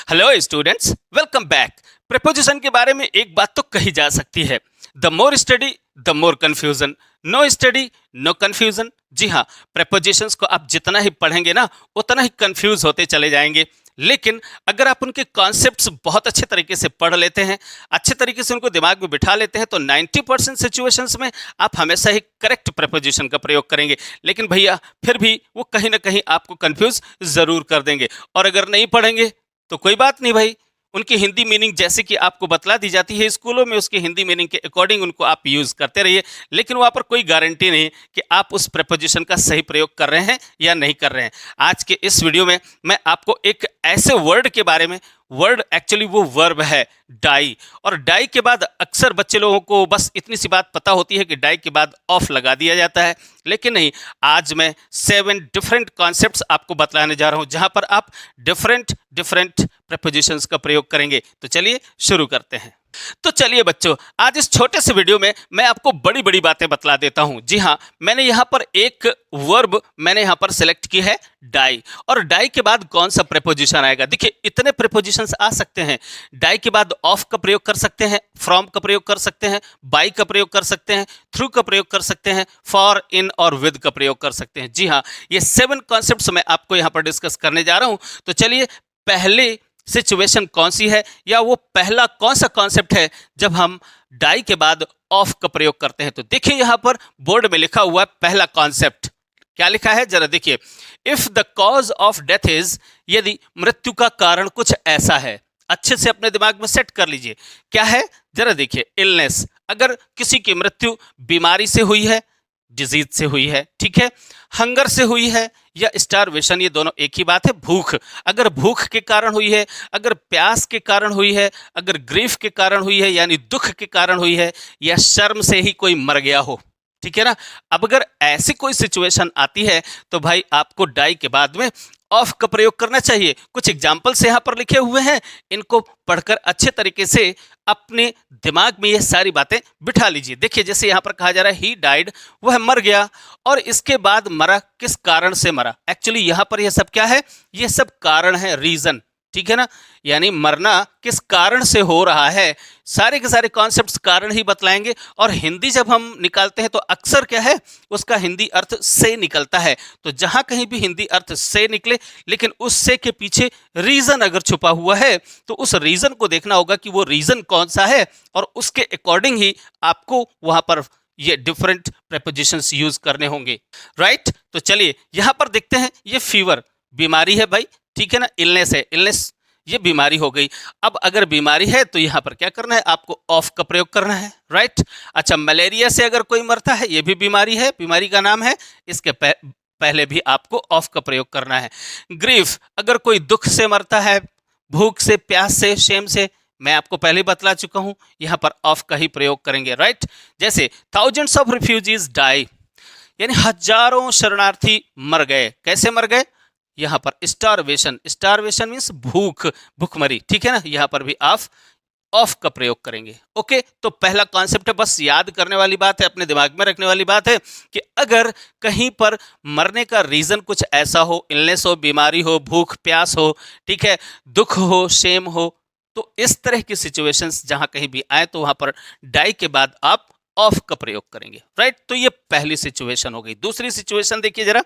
Hello students, welcome back. Preposition के बारे में एक बात तो कही जा सकती है, the more study the more confusion, no study no confusion. जी हाँ, प्रेपोजिशंस को आप जितना ही पढ़ेंगे ना उतना ही कंफ्यूज होते चले जाएंगे। लेकिन अगर आप उनके कॉन्सेप्ट्स बहुत अच्छे तरीके से पढ़ लेते हैं, अच्छे तरीके से उनको दिमाग में बिठा लेते हैं, तो 90% सिचुएशंस में आप हमेशा ही करेक्ट प्रेपोजिशन का प्रयोग करेंगे। लेकिन भैया फिर भी वो कहीं ना कहीं आपको कंफ्यूज ज़रूर कर देंगे। और अगर नहीं पढ़ेंगे तो कोई बात नहीं भाई, उनकी हिंदी मीनिंग जैसे कि आपको बतला दी जाती है स्कूलों में, उसकी हिंदी मीनिंग के अकॉर्डिंग उनको आप यूज़ करते रहिए। लेकिन वहाँ पर कोई गारंटी नहीं कि आप उस प्रेपोजिशन का सही प्रयोग कर रहे हैं या नहीं कर रहे हैं। आज के इस वीडियो में मैं आपको एक ऐसे वर्ड के बारे में, वर्ड एक्चुअली वो वर्ब है डाई, और डाई के बाद अक्सर बच्चे लोगों को बस इतनी सी बात पता होती है कि डाई के बाद ऑफ लगा दिया जाता है। लेकिन नहीं, आज मैं 7 डिफरेंट कॉन्सेप्ट्स आपको बतलाने जा रहा हूं जहां पर आप डिफरेंट डिफरेंट प्रेपोजिशंस का प्रयोग करेंगे। तो चलिए शुरू करते हैं। तो चलिए बच्चों, आज इस छोटे से वीडियो में मैं आपको बड़ी बड़ी बातें बतला देता हूं। जी हाँ, मैंने यहाँ पर एक वर्ब मैंने यहाँ पर सिलेक्ट की है डाई, और डाई के बाद कौन सा प्रेपोजिशन आएगा। देखिए इतने प्रेपोजिशंस आ सकते हैं। डाई के बाद ऑफ का प्रयोग कर सकते हैं, फ्रॉम का प्रयोग कर सकते हैं, बाई का प्रयोग कर सकते हैं, थ्रू का प्रयोग कर सकते हैं, फॉर, इन और विद का प्रयोग कर सकते हैं। जी हाँ, ये 7 कॉन्सेप्ट्स मैं आपको यहाँ पर डिस्कस करने जा रहा हूँ। तो चलिए, पहले सिचुएशन कौन सी है, या वो पहला कौन सा कॉन्सेप्ट है जब हम डाई के बाद ऑफ का प्रयोग करते हैं। तो देखिए यहाँ पर बोर्ड में लिखा हुआ है पहला कॉन्सेप्ट। क्या लिखा है जरा देखिए, if the cause of death is, यदि मृत्यु का कारण कुछ ऐसा है। अच्छे से अपने दिमाग में सेट कर लीजिए क्या है, जरा देखिए। इलनेस, अगर किसी की मृत्यु बीमारी से हुई है, डिजीज से हुई है, ठीक है, हंगर से हुई है, या स्टारवेशन, ये दोनों एक ही बात है। भूख, अगर भूख के कारण हुई है, अगर प्यास के कारण हुई है, अगर ग्रीफ के कारण हुई है यानी दुख के कारण हुई है, या शर्म से ही कोई मर गया हो, ठीक है ना। अब अगर ऐसी कोई सिचुएशन आती है तो भाई आपको डाई के बाद में ऑफ का प्रयोग करना चाहिए। कुछ एग्जाम्पल्स यहाँ पर लिखे हुए हैं, इनको पढ़कर अच्छे तरीके से अपने दिमाग में ये सारी बातें बिठा लीजिए। देखिए जैसे यहाँ पर कहा जा रहा है ही डाइड, वह मर गया, और इसके बाद मरा, किस कारण से मरा। एक्चुअली यहाँ पर यह सब क्या है, ये सब कारण है, रीजन, ठीक है ना। यानी मरना किस कारण से हो रहा है, सारे के सारे कॉन्सेप्ट्स कारण ही बतलाएंगे। और हिंदी जब हम निकालते हैं तो अक्सर क्या है, उसका हिंदी अर्थ से निकलता है। तो जहां कहीं भी हिंदी अर्थ से निकले, लेकिन उस से के पीछे रीजन अगर छुपा हुआ है, तो उस रीजन को देखना होगा कि वो रीजन कौन सा है, और उसके अकॉर्डिंग ही आपको वहां पर ये डिफरेंट प्रेपोजिशंस यूज करने होंगे, राइट। तो चलिए यहां पर देखते हैं, ये फीवर बीमारी है भाई, ठीक है ना। इलनेस है, इलनेस ये बीमारी हो गई। अब अगर बीमारी है तो यहाँ पर क्या करना है, आपको ऑफ का प्रयोग करना है, राइट। अच्छा, मलेरिया से अगर कोई मरता है, ये भी बीमारी है, बीमारी का नाम है, इसके पहले भी आपको ऑफ का प्रयोग करना है। ग्रीफ, अगर कोई दुख से मरता है, भूख से, प्यास से, शेम से, मैं आपको पहले ही बतला चुका हूं, यहाँ पर ऑफ का ही प्रयोग करेंगे, राइट। जैसे थाउजेंड्स ऑफ रिफ्यूजीज डाई, यानी हजारों शरणार्थी मर गए। कैसे मर गए, यहाँ पर स्टारवेशन, स्टारवेशन मीन्स भूख, भूखमरी, ठीक है ना। यहाँ पर भी आप ऑफ का प्रयोग करेंगे। ओके, तो पहला कॉन्सेप्ट है, बस याद करने वाली बात है, अपने दिमाग में रखने वाली बात है कि अगर कहीं पर मरने का रीजन कुछ ऐसा हो, इलनेस हो, बीमारी हो, भूख प्यास हो, ठीक है, दुख हो, शेम हो, तो इस तरह की सिचुएशंस जहां कहीं भी आए तो वहां पर डाई के बाद आप ऑफ का प्रयोग करेंगे, राइट। तो ये पहली सिचुएशन हो गई। दूसरी सिचुएशन देखिए जरा,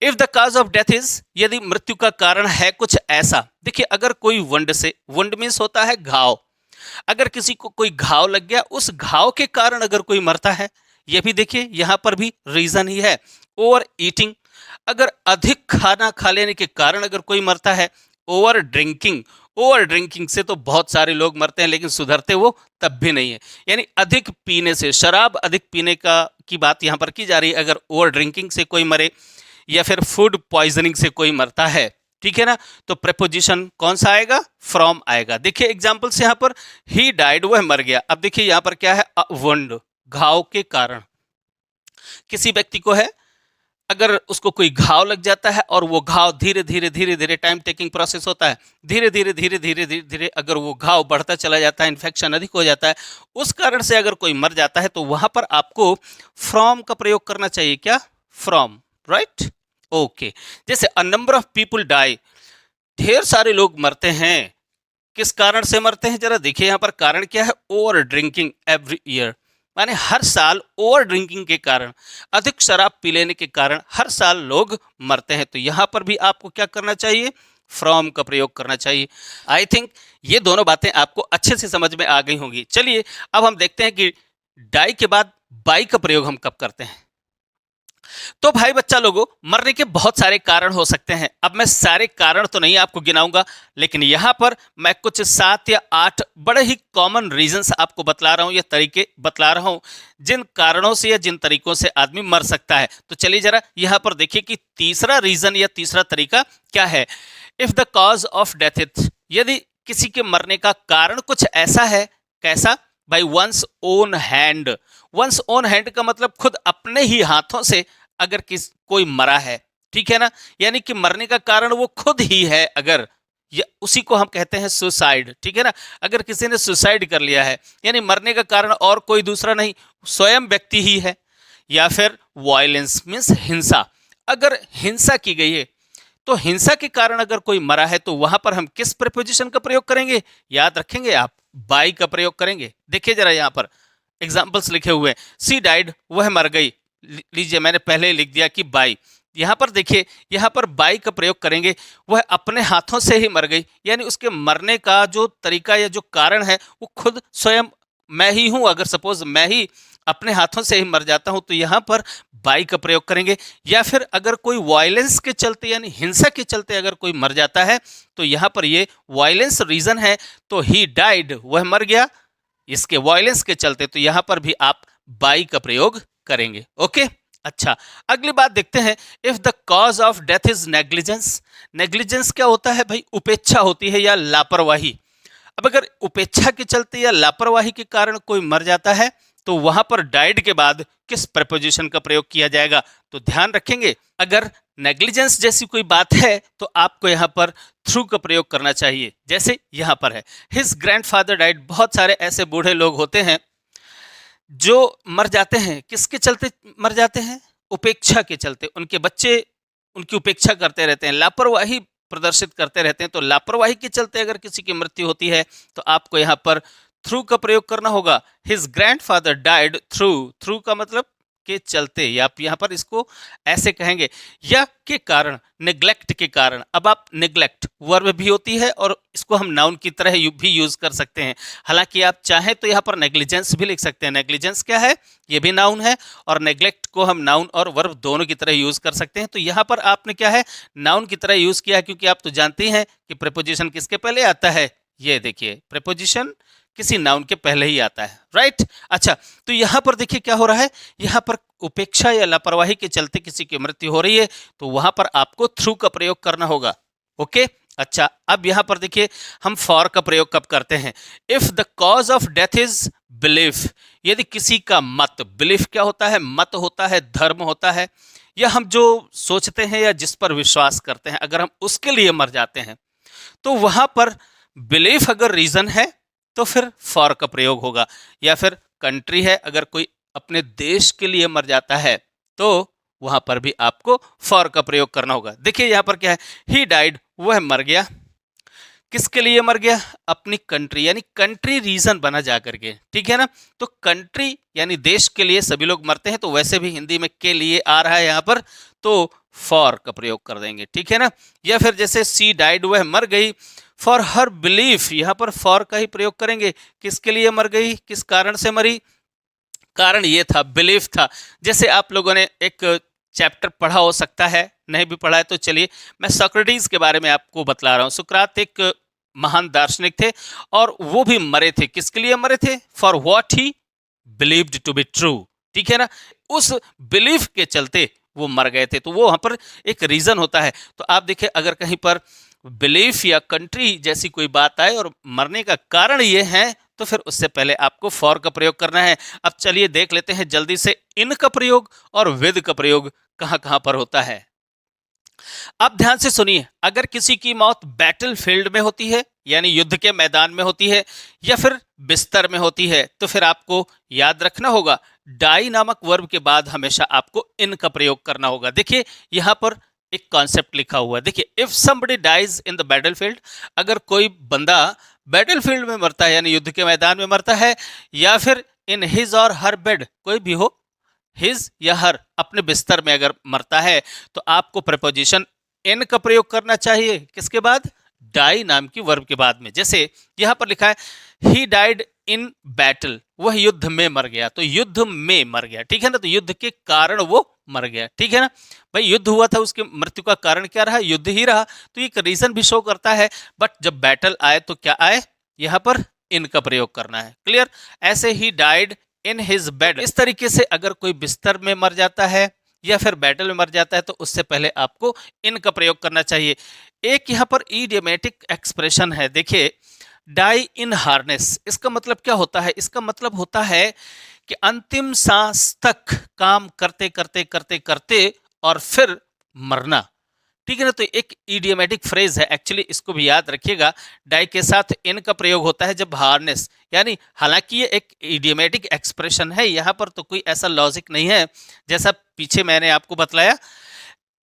if the cause of death is, यदि मृत्यु का कारण है कुछ ऐसा। देखिए अगर कोई वंड से, वंड मीन्स होता है घाव, अगर किसी को कोई घाव लग गया, उस घाव के कारण अगर कोई मरता है, यह भी देखिए यहां पर भी रीजन ही है। ओवर ईटिंग, अगर अधिक खाना खा लेने के कारण अगर कोई मरता है। ओवर ड्रिंकिंग, ओवर ड्रिंकिंग से तो बहुत सारे लोग मरते हैं लेकिन सुधरते वो तब भी नहीं है, यानी अधिक पीने से, शराब अधिक पीने का की बात यहां पर की जा रही है। अगर ओवर ड्रिंकिंग से कोई मरे, या फिर फूड पॉइजनिंग से कोई मरता है, ठीक है ना, तो प्रेपोजिशन कौन सा आएगा, फ्रॉम आएगा। देखिए एग्जांपल्स यहाँ पर, ही डाइड, वह मर गया। अब देखिए यहाँ पर क्या है, वुंड, घाव के कारण। किसी व्यक्ति को है, अगर उसको कोई घाव लग जाता है और वो घाव धीरे धीरे धीरे धीरे, टाइम टेकिंग प्रोसेस होता है, धीरे धीरे धीरे धीरे धीरे धीरे अगर वो घाव बढ़ता चला जाता है, इन्फेक्शन अधिक हो जाता है, उस कारण से अगर कोई मर जाता है, तो वहां पर आपको फ्रॉम का प्रयोग करना चाहिए। क्या, फ्रॉम, राइट। ओके, जैसे a number of people die, ढेर सारे लोग मरते हैं, किस कारण से मरते हैं जरा देखिए यहाँ पर कारण क्या है, ओवर ड्रिंकिंग एवरी ईयर, माने हर साल ओवर ड्रिंकिंग के कारण, अधिक शराब पी लेने के कारण हर साल लोग मरते हैं। तो यहाँ पर भी आपको क्या करना चाहिए, फ्रॉम का प्रयोग करना चाहिए। आई थिंक ये दोनों बातें आपको अच्छे से समझ में आ गई होंगी। चलिए अब हम देखते हैं कि डाई के बाद बाई का प्रयोग हम कब करते हैं। तो भाई बच्चा लोगों, मरने के बहुत सारे कारण हो सकते हैं। अब मैं सारे कारण तो नहीं आपको गिनाऊंगा, लेकिन यहां पर मैं कुछ 7 या 8 बड़े ही कॉमन रीजंस आपको बतला रहा हूं, या तरीके बतला रहा हूं जिन कारणों से या जिन तरीकों से आदमी मर सकता है। तो चलिए जरा यहां पर देखिए कि तीसरा रीजन या तीसरा तरीका क्या है। If the cause of death is, यदि किसी के मरने का कारण कुछ ऐसा है, कैसा भाई, one's own hand. One's own hand का मतलब खुद अपने ही हाथों से अगर कोई मरा है, ठीक है ना, यानी कि मरने का कारण वो खुद ही है, अगर उसी को हम कहते हैं सुसाइड, ठीक है ना। अगर किसी ने सुसाइड कर लिया है, यानी मरने का कारण और कोई दूसरा नहीं, स्वयं व्यक्ति ही है। या फिर वायलेंस मीन्स हिंसा, अगर हिंसा की गई है, तो हिंसा के कारण अगर कोई मरा है तो वहां पर हम किस प्रीपोजिशन का प्रयोग करेंगे, याद रखेंगे आप, बाई का प्रयोग करेंगे। देखिए जरा यहाँ पर एग्जाम्पल्स लिखे हुए हैं। सी डाइड, वह मर गई, लीजिए मैंने पहले ही लिख दिया कि बाई। यहाँ पर देखिए, यहाँ पर बाई का प्रयोग करेंगे, वह अपने हाथों से ही मर गई, यानी उसके मरने का जो तरीका या जो कारण है वो खुद स्वयं मैं ही हूं। अगर सपोज मैं ही अपने हाथों से ही मर जाता हूं तो यहाँ पर बाई का प्रयोग करेंगे। या फिर अगर कोई वायलेंस के चलते यानी हिंसा के चलते अगर कोई मर जाता है तो यहाँ पर ये वायलेंस रीजन है, तो ही डाइड, वह मर गया इसके वायलेंस के चलते, तो यहाँ पर भी आप बाई का प्रयोग करेंगे। ओके, अच्छा अगली बात देखते हैं। If the cause of death is negligence, negligence क्या होता है भाई, उपेक्षा होती है या लापरवाही। अब अगर उपेक्षा के चलते या लापरवाही के कारण कोई मर जाता है तो वहां पर डाइड के बाद किस प्रपोजिशन का प्रयोग किया जाएगा, तो ध्यान रखेंगे अगर नेग्लिजेंस जैसी कोई बात है तो आपको यहाँ पर थ्रू का प्रयोग करना चाहिए। जैसे यहाँ पर है, हिज ग्रैंडफादर डाइड, बहुत सारे ऐसे बूढ़े लोग होते हैं जो मर जाते हैं, किसके चलते मर जाते हैं, उपेक्षा के चलते। उनके बच्चे उनकी उपेक्षा करते रहते हैं, लापरवाही प्रदर्शित करते रहते हैं, तो लापरवाही के चलते अगर किसी की मृत्यु होती है तो आपको यहाँ पर थ्रू का प्रयोग करना होगा। His grandfather died through, through का मतलब के चलते, या आप यहाँ पर इसको ऐसे कहेंगे, या के कारण, नेग्लेक्ट के कारण। अब आप नेग्लेक्ट वर्ब भी होती है और इसको हम नाउन की तरह भी यूज कर सकते हैं। हालांकि आप चाहें तो यहाँ पर नेग्लिजेंस भी लिख सकते हैं। नेग्लिजेंस क्या है, ये भी नाउन है, और नेग्लेक्ट को हम नाउन और वर्ब दोनों की तरह यूज कर सकते हैं। तो यहाँ पर आपने क्या है, नाउन की तरह यूज किया है, क्योंकि आप तो जानते हैं कि प्रीपोजिशन किसके पहले आता है, ये देखिए प्रीपोजिशन किसी नाउन के पहले ही आता है, राइट। अच्छा, तो यहां पर देखिए क्या हो रहा है, यहां पर उपेक्षा या लापरवाही के चलते किसी की मृत्यु हो रही है तो वहां पर आपको थ्रू का प्रयोग करना होगा। ओके, अच्छा अब यहां पर देखिए हम फॉर का प्रयोग कब करते हैं। If the cause of death is belief, यदि किसी का मत, बिलीफ क्या होता है, मत होता है, धर्म होता है, या हम जो सोचते हैं या जिस पर विश्वास करते हैं, अगर हम उसके लिए मर जाते हैं तो वहां पर बिलीफ अगर रीजन है तो फिर फॉर का प्रयोग होगा। या फिर कंट्री है, अगर कोई अपने देश के लिए मर जाता है तो वहां पर भी आपको फॉर का प्रयोग करना होगा। देखिए यहां पर क्या है, ही डाइड, वह मर गया, किसके लिए मर गया, अपनी कंट्री, यानी कंट्री रीजन बना जा करके, ठीक है ना। तो कंट्री यानी देश के लिए सभी लोग मरते हैं, तो वैसे भी हिंदी में के लिए आ रहा है यहाँ पर, तो फॉर का प्रयोग कर देंगे, ठीक है ना। या फिर जैसे सी डाइड, वह मर गई, फॉर हर बिलीफ, यहाँ पर फॉर का ही प्रयोग करेंगे, किसके लिए मर गई, किस कारण से मरी, कारण ये था, बिलीफ था। जैसे आप लोगों ने एक चैप्टर पढ़ा हो सकता है, नहीं भी पढ़ा है तो चलिए मैं सोक्रेटिस के बारे में आपको बतला रहा हूँ। सुकरात एक महान दार्शनिक थे और वो भी मरे थे, किसके लिए मरे थे, for what he believed to be true, ठीक है ना। उस बिलीफ के चलते वो मर गए थे, तो वो वहां पर एक रीजन होता है। तो आप देखिए अगर कहीं पर बिलीफ या कंट्री जैसी कोई बात आए और मरने का कारण ये है तो फिर उससे पहले आपको फॉर का प्रयोग करना है। अब चलिए देख लेते हैं जल्दी से इन का प्रयोग और विद का प्रयोग कहां कहां पर होता है। अब ध्यान से सुनिए, अगर किसी की मौत बैटल फील्ड में होती है यानी युद्ध के मैदान में होती है या फिर बिस्तर में होती है तो फिर आपको याद रखना होगा डाई नामक वर्ब के बाद हमेशा आपको इन का प्रयोग करना होगा। देखिए यहां पर एक कॉन्सेप्ट लिखा हुआ है, देखिए if somebody dies in the battlefield, अगर कोई बंदा बैटलफील्ड में मरता है यानी युद्ध के मैदान में मरता है, या फिर इन हिज और हर बेड, कोई भी हो, हिज या हर, अपने बिस्तर में अगर मरता है तो आपको प्रपोजिशन इन का प्रयोग करना चाहिए। किसके बाद? डाई नाम की वर्ब के बाद में। जैसे यहां पर लिखा है ही डाइड इन बैटल, वह युद्ध में मर गया, तो युद्ध में मर गया, ठीक है ना, तो युद्ध के कारण वो मर गया, ठीक है ना भाई, युद्ध हुआ था, उसके मृत्यु का कारण क्या रहा? युद्ध ही रहा, तो एक रीजन भी शो करता है। बट जब बैटल आए तो क्या आए? यहां पर इन का प्रयोग करना है। क्लियर? ऐसे he died in his bed, इस तरीके से अगर कोई बिस्तर में मर जाता है या फिर बैटल में मर जाता है तो उससे पहले आपको इन का प्रयोग करना चाहिए। एक यहाँ पर इडियोमेटिक एक्सप्रेशन है, देखिए, डाई इन हार्नेस, इसका मतलब क्या होता है? इसका मतलब होता है कि अंतिम सांस तक काम करते करते करते करते और फिर मरना, ठीक है ना, तो एक इडियोमेटिक फ्रेज है एक्चुअली, इसको भी याद रखिएगा। डाई के साथ इन का प्रयोग होता है जब हार्नेस, यानी हालांकि ये एक इडियोमेटिक एक्सप्रेशन है, यहाँ पर तो कोई ऐसा लॉजिक नहीं है जैसा पीछे मैंने आपको बतलाया,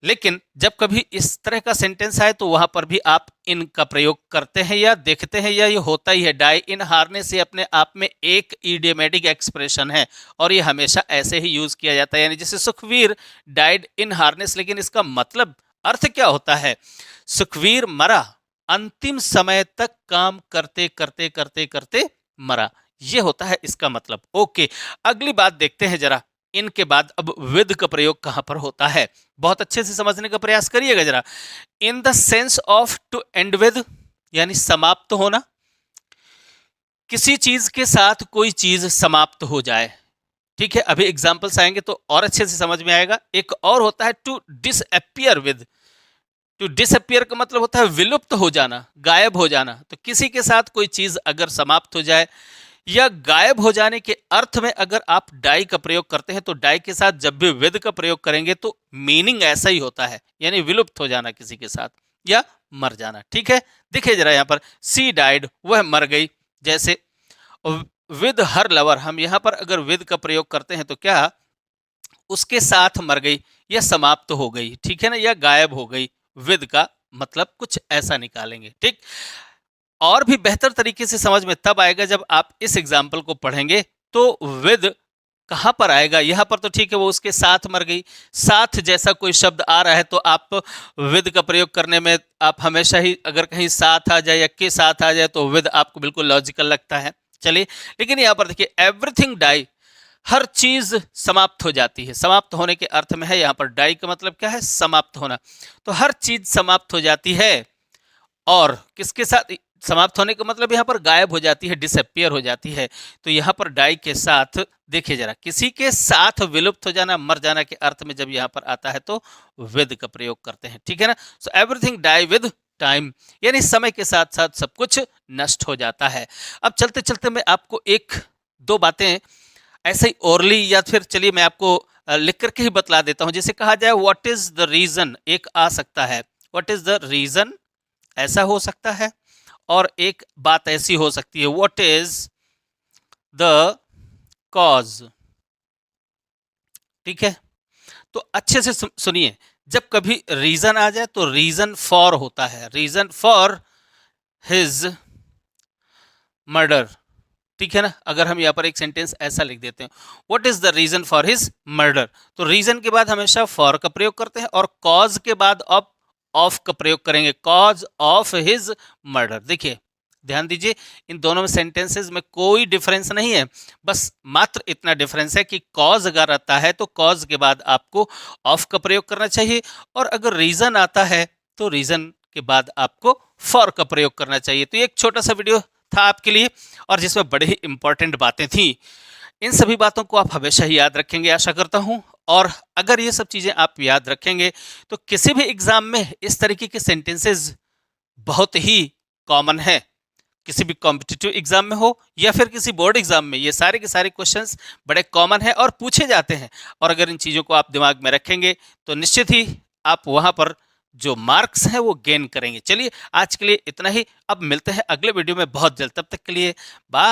लेकिन जब कभी इस तरह का सेंटेंस आए तो वहां पर भी आप इन का प्रयोग करते हैं या देखते हैं, या ये होता ही है। डाई इन हार्नेस ये अपने आप में एक इडियोमेटिक एक्सप्रेशन है और ये हमेशा ऐसे ही यूज किया जाता है, यानी जैसे सुखवीर डाइड इन हार्नेस, लेकिन इसका मतलब अर्थ क्या होता है? सुखवीर मरा, अंतिम समय तक काम करते करते करते करते मरा, ये होता है इसका मतलब। ओके, अगली बात देखते हैं जरा, इनके बाद अब विद का प्रयोग कहां पर होता है, बहुत अच्छे से समझने का प्रयास करिएगा जरा। In the sense of to end with, यानी समाप्त होना, किसी चीज के साथ कोई चीज समाप्त हो जाए, ठीक है, अभी एग्जांपल्स आएंगे तो और अच्छे से समझ में आएगा। एक और होता है to disappear with, to disappear का मतलब होता है विलुप्त हो जाना, गायब हो जाना, तो किसी के साथ कोई चीज अगर समाप्त हो जाए या गायब हो जाने के अर्थ में अगर आप डाई का प्रयोग करते हैं तो डाई के साथ जब भी विद का प्रयोग करेंगे तो मीनिंग ऐसा ही होता है, यानी विलुप्त हो जाना किसी के साथ या मर जाना, ठीक है। देखिए जरा यहाँ पर सी डाइड, वह मर गई, जैसे विद हर लवर, हम यहाँ पर अगर विद का प्रयोग करते हैं तो क्या उसके साथ मर गई या समाप्त हो गई, ठीक है ना, या गायब हो गई, विद का मतलब कुछ ऐसा निकालेंगे, ठीक। और भी बेहतर तरीके से समझ में तब आएगा जब आप इस एग्जाम्पल को पढ़ेंगे, तो विद कहां पर आएगा? यहां पर तो ठीक है, वो उसके साथ मर गई, साथ जैसा कोई शब्द आ रहा है तो आप विद का प्रयोग करने में आप हमेशा ही, अगर कहीं साथ आ जाए या के साथ आ जाए तो विद आपको बिल्कुल लॉजिकल लगता है। चलिए, लेकिन यहां पर देखिए एवरीथिंग डाई, हर चीज समाप्त हो जाती है, समाप्त होने के अर्थ में है, यहां पर डाई का मतलब क्या है? समाप्त होना, तो हर चीज समाप्त हो जाती है, और किसके साथ समाप्त होने का मतलब यहाँ पर गायब हो जाती है, डिसअपियर हो जाती है, तो यहाँ पर डाई के साथ देखिए जरा, किसी के साथ विलुप्त हो जाना, मर जाना के अर्थ में जब यहाँ पर आता है तो विद का प्रयोग करते हैं, ठीक है ना। So everything die with time, यानी समय के साथ साथ सब कुछ नष्ट हो जाता है। अब चलते चलते मैं आपको एक दो बातें ऐसे ही ओरली, या फिर चलिए मैं आपको लिख करके ही बतला देता हूं। जैसे कहा जाए व्हाट इज द रीजन, एक आ सकता है व्हाट इज द रीजन, ऐसा हो सकता है, और एक बात ऐसी हो सकती है व्हाट इज द कॉज, ठीक है। तो अच्छे से सुनिए, जब कभी रीजन आ जाए तो रीजन फॉर होता है, रीजन फॉर हिज मर्डर, ठीक है ना। अगर हम यहाँ पर एक सेंटेंस ऐसा लिख देते हैं what is the reason for his murder, तो रीजन के बाद हमेशा फॉर का प्रयोग करते हैं, और कॉज के बाद ऑफ का प्रयोग करेंगे, कॉज ऑफ हिज मर्डर। देखिए ध्यान दीजिए, इन दोनों में सेंटेंसेस में कोई डिफरेंस नहीं है, बस मात्र इतना डिफरेंस है कि कॉज अगर आता है तो कॉज के बाद आपको ऑफ का प्रयोग करना चाहिए, और अगर रीजन आता है तो रीजन के बाद आपको फॉर का प्रयोग करना चाहिए। तो ये एक छोटा सा वीडियो था आपके लिए, और जिसमें बड़े ही इंपॉर्टेंट बातें थी। इन सभी बातों को आप हमेशा ही याद रखेंगे आशा करता हूं, और अगर ये सब चीजें आप याद रखेंगे तो किसी भी एग्जाम में इस तरीके के सेंटेंसेस बहुत ही कॉमन है, किसी भी कॉम्पिटिटिव एग्जाम में हो या फिर किसी बोर्ड एग्जाम में, ये सारे के सारे क्वेश्चंस बड़े कॉमन है और पूछे जाते हैं। और अगर इन चीज़ों को आप दिमाग में रखेंगे तो निश्चित ही आप वहां पर जो मार्क्स हैं वो गेन करेंगे। चलिए आज के लिए इतना ही, अब मिलते हैं अगले वीडियो में बहुत जल्द, तब तक के लिए बाय।